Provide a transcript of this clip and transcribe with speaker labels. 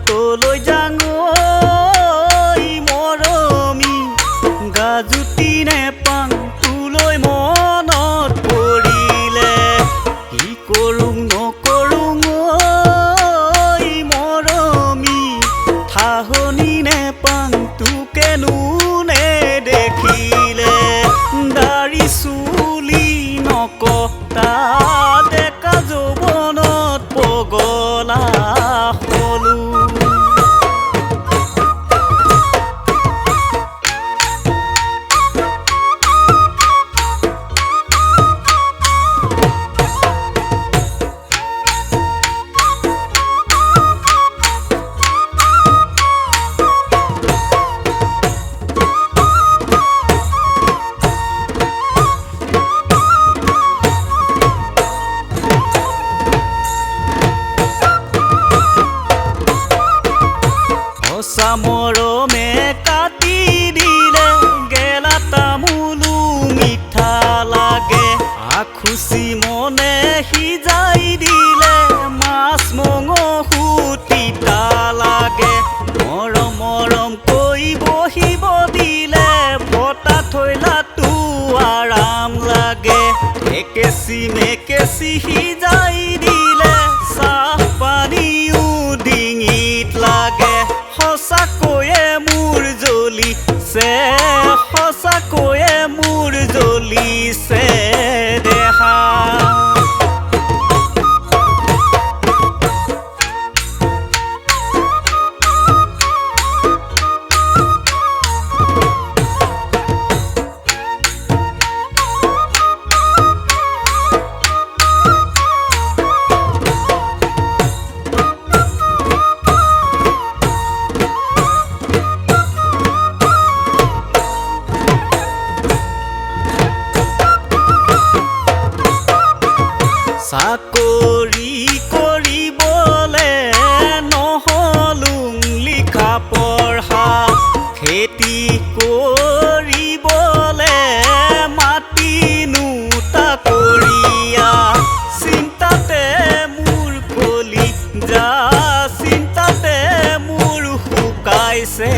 Speaker 1: কলৈ যাং মৰমী গাজুটি নেপাং তোলৈ মনত পৰিলে কি কৰোঁ নকৰোঁ মৰমী ঠাহনি নেপাং তোকেনো নেদেখিলে দাড়ি চুলি নকটা ডেকা যৌৱনত পগলা হলো মৰমে কাটি দিলে গেলা তামোলো মিঠা লাগে আখুচি মনে সিজাই দিলে মাছ মঙহো তিতা লাগে মৰম মৰম কৈ বহিব দিলে বতা থৈলাটো আৰাম লাগে একেচি মেকেচি সিজাই দিলে চাহ পানীও ডিঙিত লাগে সঁচাকৈয়ে মোৰ জ্বলিছে সঁচাকৈয়ে মোৰ জ্বলিছে দেহা চাকৰি কৰিবলে নহ'লোঁ লিখা পঢ়া খেতি কৰিবলে মাটিনো তাকৰীয়া চিন্তাতে মোৰ কলি যা চিন্তাতে মোৰ শুকাইছে